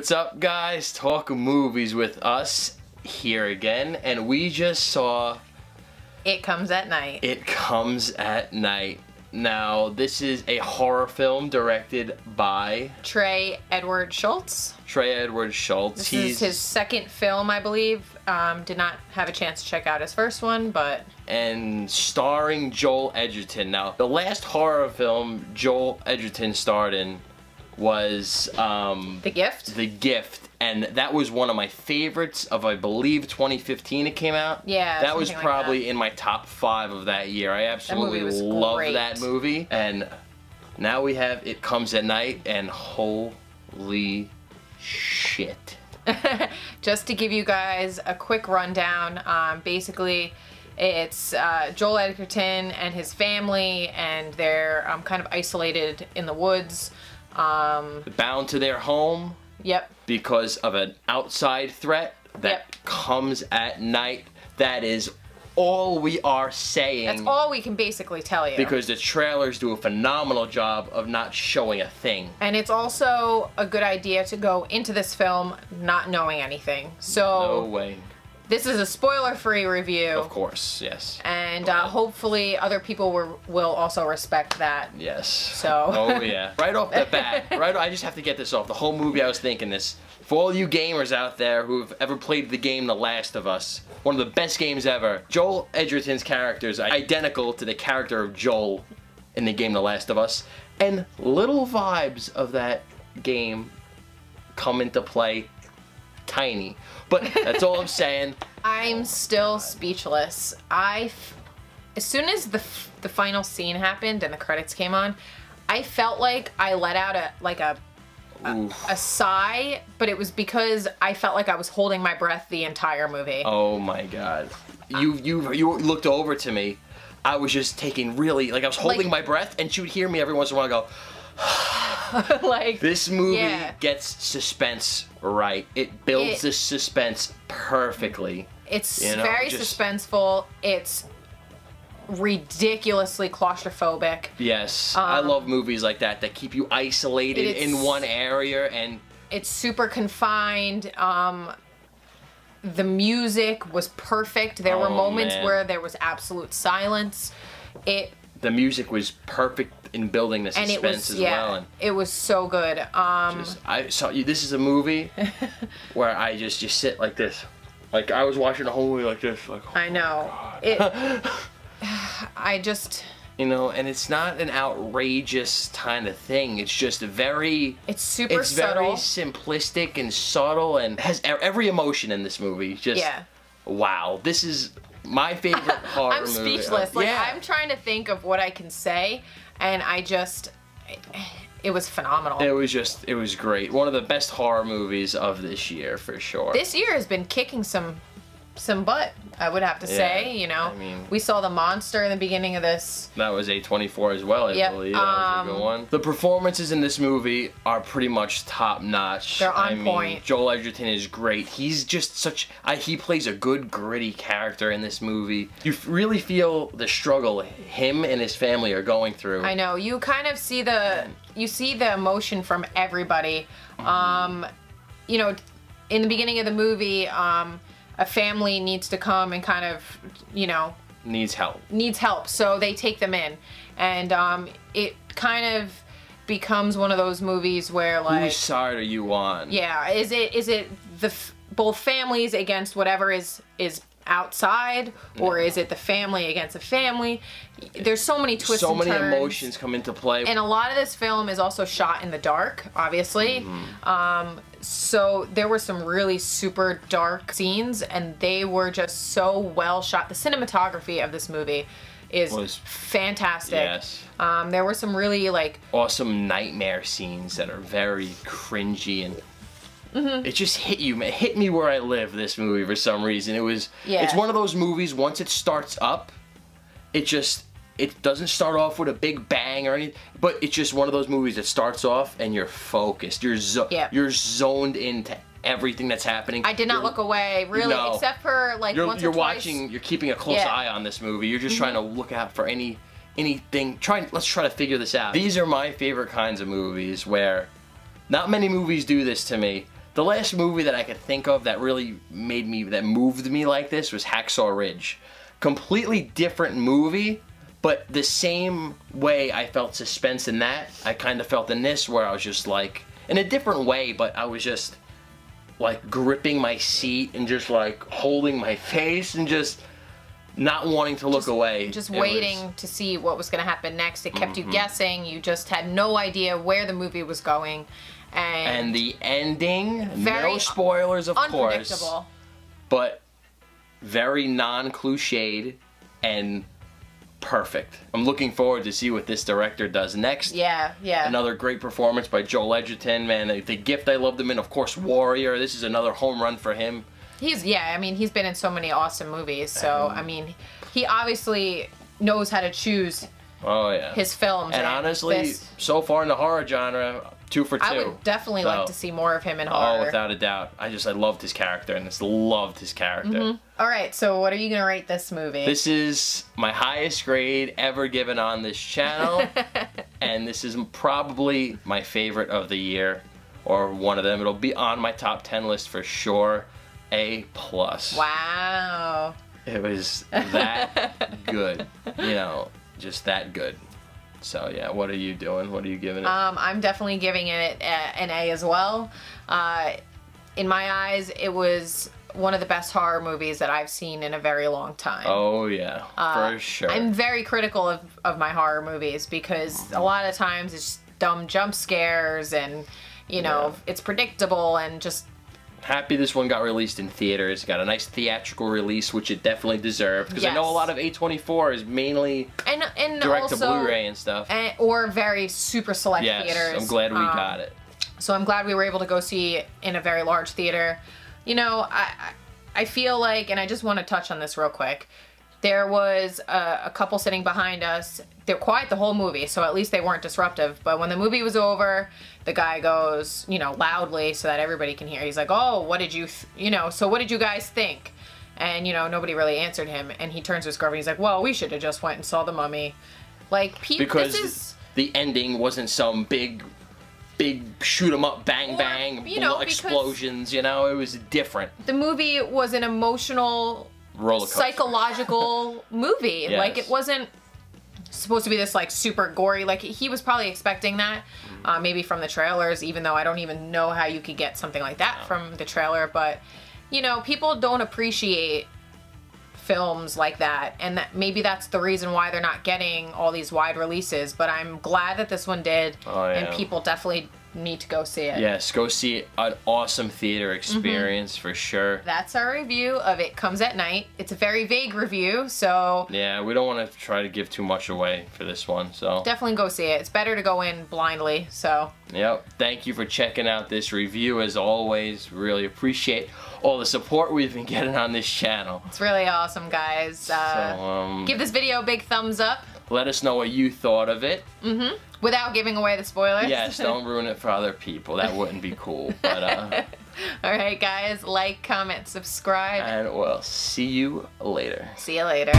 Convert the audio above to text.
What's up, guys? Talk movies with us here again, and we just saw It Comes at Night. It Comes at Night. Now, this is a horror film directed by Trey Edward Schultz. Trey Edward Schultz. This is his second film, I believe. Did not have a chance to check out his first one, but... And starring Joel Edgerton. Now, the last horror film Joel Edgerton starred in was The Gift? The Gift, and that was one of my favorites of, I believe, 2015 it came out. Yeah, that was probably like that. In my top 5 of that year. I absolutely love that movie. And now we have It Comes at Night, and holy shit. Just to give you guys a quick rundown, basically it's Joel Edgerton and his family, and they're kind of isolated in the woods. Bound to their home. Yep. Because of an outside threat that comes at night. That is all we are saying. That's all we can basically tell you. Because the trailers do a phenomenal job of not showing a thing. And it's also a good idea to go into this film not knowing anything. So no way. This is a spoiler-free review. Of course, yes. And hopefully other people will also respect that. Yes. So. Oh yeah. Right off the bat. I just have to get this off. The whole movie I was thinking this. For all you gamers out there who've ever played the game The Last of Us, one of the best games ever, Joel Edgerton's character is identical to the character of Joel in the game The Last of Us. And little vibes of that game come into play. Tiny. But that's all I'm saying. I'm still speechless. As soon as the final scene happened and the credits came on, I felt like I let out a sigh, but it was because I felt like I was holding my breath the entire movie. Oh my god. You looked over to me. I was just taking really, I was holding my breath, and she would hear me every once in a while go, like, this movie gets suspense right. It builds the suspense perfectly. It's very suspenseful. It's ridiculously claustrophobic. Yes, I love movies like that keep you isolated in one area, and it's super confined. The music was perfect. There were moments where there was absolute silence. The music was perfect in building the suspense as well. And it was so good. This is a movie where I just sit like this. Like, I was watching the whole movie like this. Like, oh I know. I just... You know, and it's not an outrageous kind of thing. It's just very... It's super subtle. Very simplistic and subtle, and has every emotion in this movie. Just, wow. This is my favorite horror movie. I'm speechless. I'm trying to think of what I can say, and it was phenomenal. It was great. One of the best horror movies of this year, for sure. This year has been kicking some butt, I would have to say. You know, I mean, we saw The Monster in the beginning of this. That was A24 as well, I believe. That was a good one. The performances in this movie are pretty much top notch. They're on point. Joel Edgerton is great. He's just he plays a good, gritty character in this movie. You really feel the struggle him and his family are going through. I know. You kind of see the emotion from everybody. You know, in the beginning of the movie, a family needs to come and kind of, you know... Needs help. So they take them in. And it kind of becomes one of those movies where, like... Whose side are you on? Yeah. Is it both families against whatever is outside, or is it the family against the family? There's so many twists and turns. So many emotions come into play. And a lot of this film is also shot in the dark, obviously. So there were some really super dark scenes, and they were just so well shot. The cinematography of this movie was fantastic. Yes. There were some really, like... awesome nightmare scenes that are very cringy, and it just hit you, man. It hit me where I live, this movie, for some reason. It's one of those movies, once it starts up, it doesn't start off with a big bang or anything, but it's just one of those movies that starts off and you're focused. You're zoned into everything that's happening. I did not look away, really, except for, like, once or twice. You're keeping a close eye on this movie. You're just trying to look out for anything. Let's try to figure this out. These are my favorite kinds of movies where not many movies do this to me. The last movie that I could think of that really that moved me like this was Hacksaw Ridge. Completely different movie, but the same way I felt suspense in that, I kind of felt in this, where I was just like, in a different way, but I was just like gripping my seat and just like holding my face and just not wanting to look away. Just waiting to see what was going to happen next. It kept you guessing. You just had no idea where the movie was going. And the ending, no spoilers, of course, but very non-cliched and perfect. I'm looking forward to see what this director does next. Yeah, yeah. Another great performance by Joel Edgerton, man. The Gift, I loved him in. Of course, Warrior. This is another home run for him. I mean, he's been in so many awesome movies. So, I mean, he obviously knows how to choose his films. And honestly, so far in the horror genre, 2 for 2. I would definitely like to see more of him in horror. Oh, without a doubt. I loved his character, and just loved his character. All right, so what are you going to rate this movie? This is my highest grade ever given on this channel, and this is probably my favorite of the year, or one of them. It'll be on my top 10 list for sure. A+. Wow. It was that good. You know, just that good. So yeah, what are you doing? What are you giving it? I'm definitely giving it an A as well. In my eyes, it was one of the best horror movies that I've seen in a very long time. Oh yeah, for sure. I'm very critical of my horror movies because a lot of times it's just dumb jump scares and, you know, it's predictable and just... Happy this one got released in theaters. Got a nice theatrical release, which it definitely deserved. Because I know a lot of A24 is mainly direct to Blu-ray and stuff. Or very super select theaters. Yes, I'm glad we got it. So I'm glad we were able to go see it in a very large theater. You know, I feel like, and I just want to touch on this real quick, there was a couple sitting behind us. They're quiet the whole movie, so at least they weren't disruptive. But when the movie was over, the guy goes, you know, loudly so that everybody can hear. He's like, oh, what did you, so what did you guys think? And, you know, nobody really answered him. And he turns to his girlfriend, he's like, well, we should have just went and saw The Mummy. Like, because the ending wasn't some big shoot 'em up, bang, bang, explosions, you know? It was different. The movie was an emotional... roller coaster. Psychological movie. Yes. Like, it wasn't supposed to be this like super gory. Like, he was probably expecting that, maybe from the trailers, even though I don't even know how you could get something like that from the trailer. But, you know, people don't appreciate films like that, and maybe that's the reason why they're not getting all these wide releases. But I'm glad that this one did, and people definitely need to go see it. Yes, go see it. An awesome theater experience for sure. That's our review of It Comes at Night. It's a very vague review, so... Yeah, we don't want to try to give too much away for this one, so... Definitely go see it. It's better to go in blindly, so... Yep. Thank you for checking out this review, as always. Really appreciate all the support we've been getting on this channel. It's really awesome, guys. Give this video a big thumbs up. Let us know what you thought of it. Without giving away the spoilers. Yes, don't ruin it for other people. That wouldn't be cool. But alright, guys. Like, comment, subscribe. And we'll see you later. See you later.